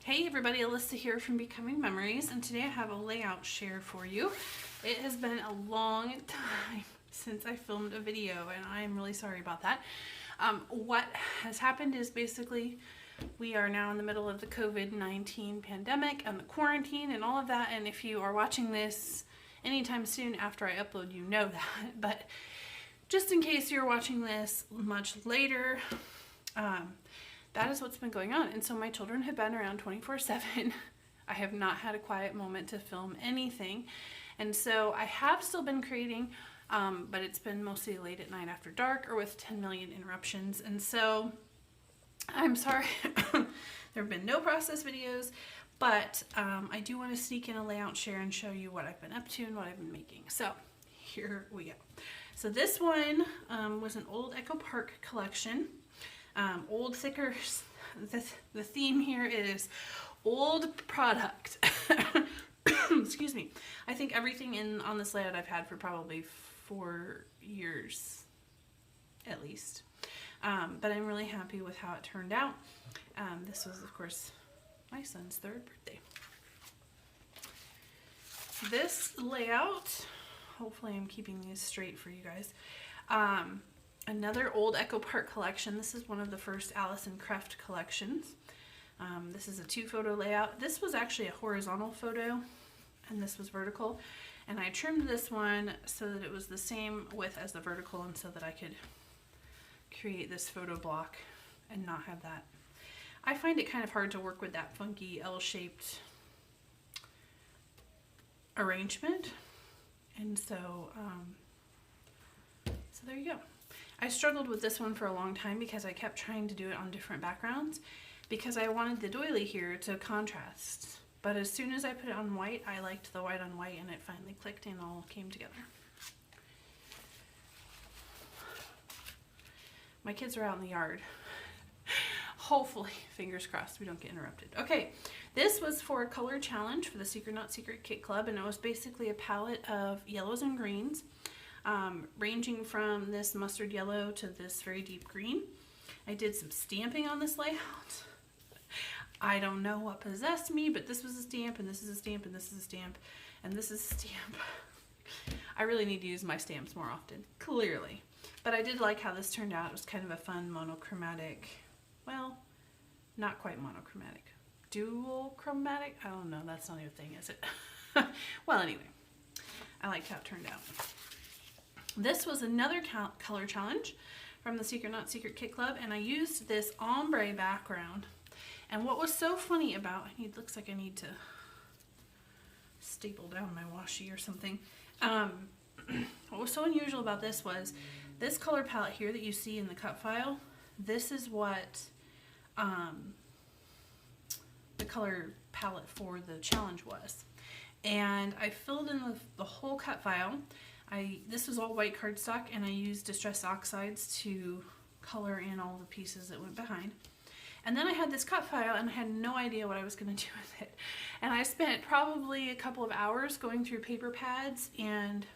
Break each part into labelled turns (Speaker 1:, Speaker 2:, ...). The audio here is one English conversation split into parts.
Speaker 1: Hey everybody, Alyssa here from Becoming Memories, and today I have a layout share for you. It has been a long time since I filmed a video, and I am really sorry about that. What has happened is basically we are now in the middle of the COVID-19 pandemic and the quarantine and all of that, and if you are watching this anytime soon after I upload, you know that, but just in case you're watching this much later, that is what's been going on. And so my children have been around 24/7. I have not had a quiet moment to film anything. And so I have still been creating, but it's been mostly late at night after dark or with 10 million interruptions. And so I'm sorry, there have been no process videos, but I do want to sneak in a layout share and show you what I've been up to and what I've been making. So here we go. So this one was an old Echo Park collection. Old thickers. The theme here is old product. Excuse me. I think everything on this layout I've had for probably 4 years at least. But I'm really happy with how it turned out. This was, of course, my son's 3rd birthday. This layout, hopefully I'm keeping these straight for you guys. Another old Echo Park collection. This is one of the first Alison Krefft collections. This is a 2-photo layout. This was actually a horizontal photo, and this was vertical. And I trimmed this one so that it was the same width as the vertical, and so that I could create this photo block and not have that. I find it kind of hard to work with that funky L-shaped arrangement, and so there you go. I struggled with this one for a long time because I kept trying to do it on different backgrounds because I wanted the doily here to contrast. But as soon as I put it on white, I liked the white on white, and it finally clicked and all came together. My kids are out in the yard. Hopefully, fingers crossed, we don't get interrupted. Okay, this was for a color challenge for the Secret Not Secret Kit Club, and it was basically a palette of yellows and greens. Ranging from this mustard yellow to this very deep green. I did some stamping on this layout. I don't know what possessed me, but this was a stamp, and this is a stamp, and this is a stamp, and this is a stamp. I really need to use my stamps more often, clearly. But I did like how this turned out. It was kind of a fun monochromatic, well, not quite monochromatic. Dual chromatic? I don't know, that's not even a thing, is it? Well, anyway, I liked how it turned out. This was another color challenge from the Secret Not Secret Kit Club, and I used this ombre background. And what was so funny about, it looks like I need to staple down my washi or something. What was so unusual about this was this color palette here that you see in the cut file. This is what the color palette for the challenge was. And I filled in the whole cut file. This was all white cardstock, and I used Distress Oxides to color in all the pieces that went behind. And then I had this cut file, and I had no idea what I was going to do with it. And I spent probably a couple of hours going through paper pads and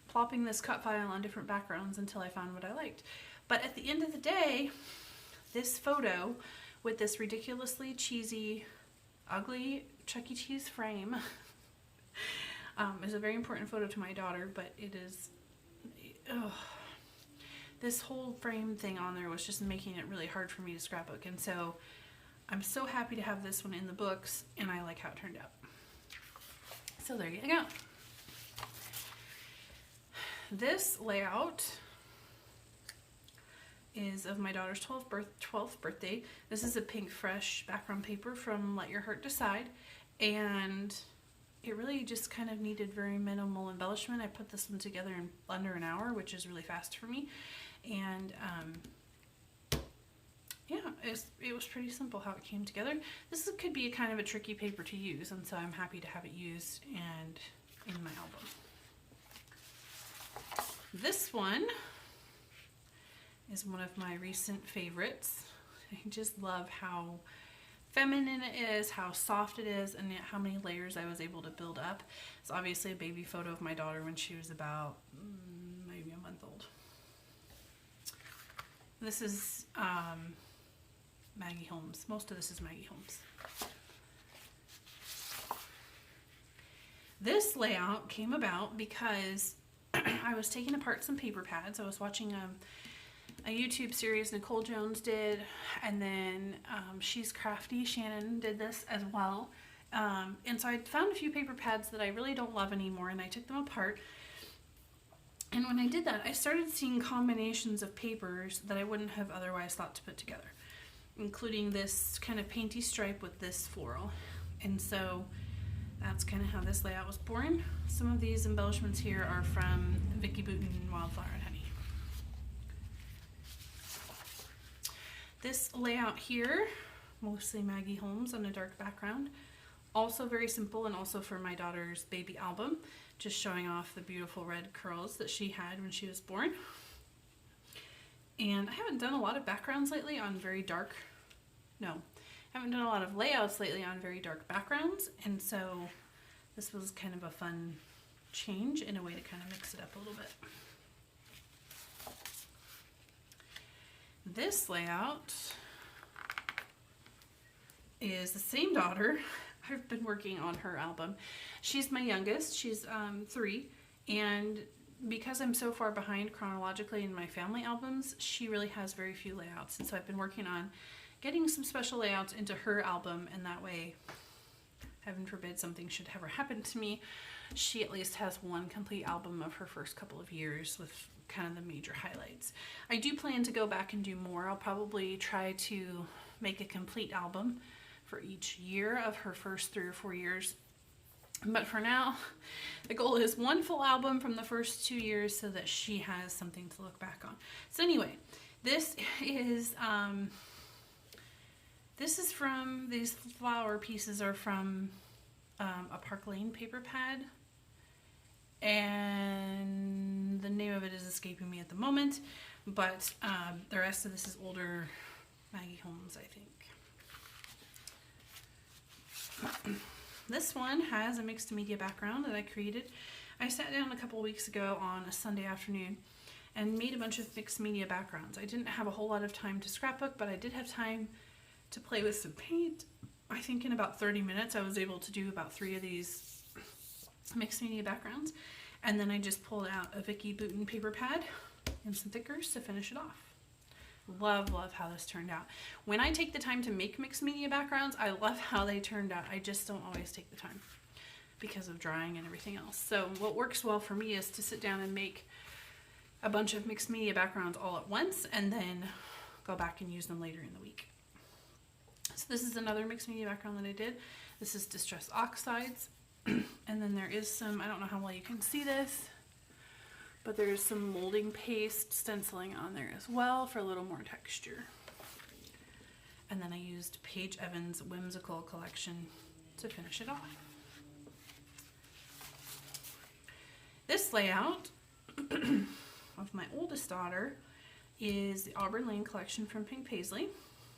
Speaker 1: plopping this cut file on different backgrounds until I found what I liked. But at the end of the day, this photo with this ridiculously cheesy, ugly Chuck E. Cheese frame is a very important photo to my daughter, but it is, this whole frame thing on there was just making it really hard for me to scrapbook, and so I'm so happy to have this one in the books, and I like how it turned out. So there you go. This layout is of my daughter's 12th birthday. This is a pink fresh background paper from Let Your Heart Decide, and it really just kind of needed very minimal embellishment. I put this one together in under an hour, which is really fast for me. And yeah, it was pretty simple how it came together. This could be a kind of a tricky paper to use, and so I'm happy to have it used and in my album. This one is one of my recent favorites. I just love how feminine it is, how soft it is, and how many layers I was able to build up. It's obviously a baby photo of my daughter when she was about maybe a month old. This is Maggie Holmes. Most of this is Maggie Holmes. This layout came about because I was taking apart some paper pads. I was watching a YouTube series Nicole Jones did, and then She's Crafty, Shannon, did this as well. And so I found a few paper pads that I really don't love anymore, and I took them apart. And when I did that, I started seeing combinations of papers that I wouldn't have otherwise thought to put together, including this kind of painty stripe with this floral. And so that's kind of how this layout was born. Some of these embellishments here are from Vicki Boutin Wildflower and Honey. This layout here, mostly Maggie Holmes on a dark background. Also very simple, and also for my daughter's baby album, just showing off the beautiful red curls that she had when she was born. And I haven't done a lot of backgrounds lately on very dark, I haven't done a lot of layouts lately on very dark backgrounds, and so this was kind of a fun change in a way to kind of mix it up a little bit. This layout is the same daughter. I've been working on her album. She's my youngest. She's 3, and because I'm so far behind chronologically in my family albums, she really has very few layouts, and so I've been working on getting some special layouts into her album, and that way, heaven forbid something should ever happen to me, she at least has one complete album of her first couple of years with kind of the major highlights. I do plan to go back and do more. I'll probably try to make a complete album for each year of her first 3 or 4 years. But for now, the goal is one full album from the first 2 years so that she has something to look back on. So anyway, this is from, these flower pieces are from a Park Lane paper pad, and the name of it is escaping me at the moment, but the rest of this is older Maggie Holmes, I think. This one has a mixed media background that I created. I sat down a couple weeks ago on a Sunday afternoon and made a bunch of mixed media backgrounds. I didn't have a whole lot of time to scrapbook, but I did have time to play with some paint. I think in about 30 minutes I was able to do about 3 of these mixed media backgrounds, and then I just pulled out a Vicki Boutin paper pad and some thickers to finish it off. Love how this turned out. When I take the time to make mixed media backgrounds, I love how they turned out. I just don't always take the time because of drying and everything else. So what works well for me is to sit down and make a bunch of mixed media backgrounds all at once, and then go back and use them later in the week. So this is another mixed media background that I did. This is Distress Oxides. And then there is some, I don't know how well you can see this, but there's some molding paste stenciling on there as well for a little more texture. And then I used Paige Evans' Whimsical Collection to finish it off. This layout of my oldest daughter is the Auburn Lane collection from Pink Paisley.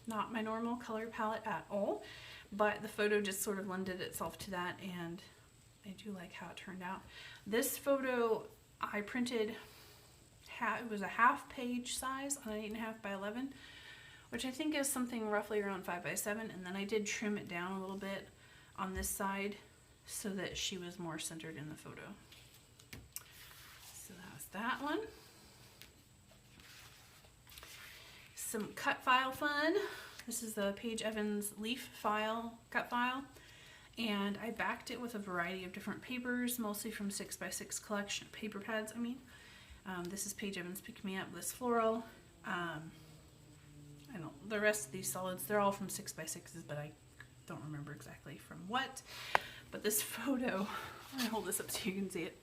Speaker 1: Not my normal color palette at all, but the photo just sort of lended itself to that, and I do like how it turned out. This photo I printed, it was a half page size on an 8.5 by 11, which I think is something roughly around 5 by 7, and then I did trim it down a little bit on this side so that she was more centered in the photo. So that's that one. Some cut file fun. This is the Paige Evans leaf file, cut file, and I backed it with a variety of different papers, mostly from 6x6 collection paper pads. This is Paige Evans Pick Me Up, this floral. I don't, the rest of these solids, they're all from 6x6s, but I don't remember exactly from what. But this photo, I'm gonna hold this up so you can see it,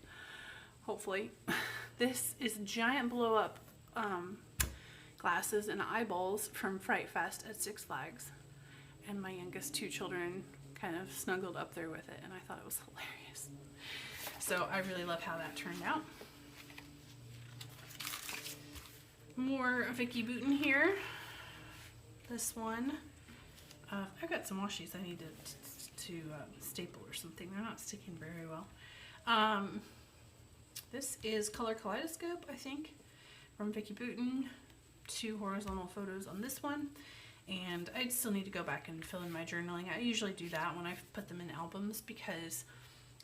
Speaker 1: hopefully. This is giant blow up glasses and eyeballs from Fright Fest at Six Flags, and my youngest 2 children kind of snuggled up there with it, and I thought it was hilarious. So I really love how that turned out. More Vicki Boutin here. This one, I've got some washies I need to staple or something. They're not sticking very well. This is Color Kaleidoscope, I think, from Vicki Boutin. 2 horizontal photos on this one, and I still need to go back and fill in my journaling. I usually do that when I put them in albums because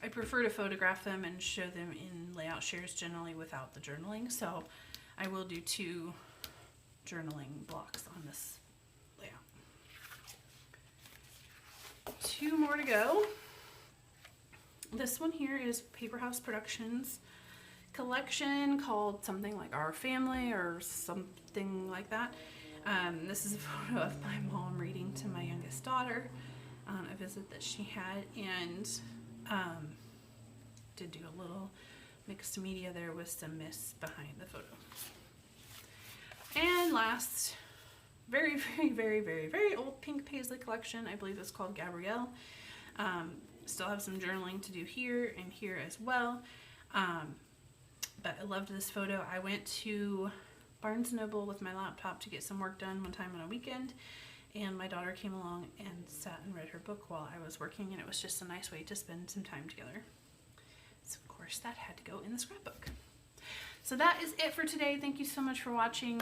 Speaker 1: I prefer to photograph them and show them in layout shares generally without the journaling. So I will do 2 journaling blocks on this layout. 2 more to go. This one here is Paper House Productions collection called something like Our Family or something like that. This is a photo of my mom reading to my youngest daughter on a visit that she had, and did do a little mixed media there with some mist behind the photo. And last, very, very, very, very, very old pink paisley collection. I believe it's called Gabrielle. Still have some journaling to do here and here as well. But I loved this photo. I went to Barnes & Noble with my laptop to get some work done one time on a weekend, and my daughter came along and sat and read her book while I was working, and it was just a nice way to spend some time together. So of course that had to go in the scrapbook. So that is it for today. Thank you so much for watching.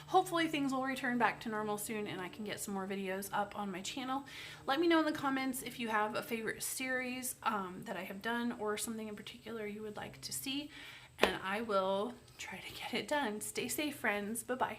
Speaker 1: Hopefully things will return back to normal soon and I can get some more videos up on my channel. Let me know in the comments if you have a favorite series that I have done or something in particular you would like to see, and I will try to get it done. Stay safe, friends. Bye-bye.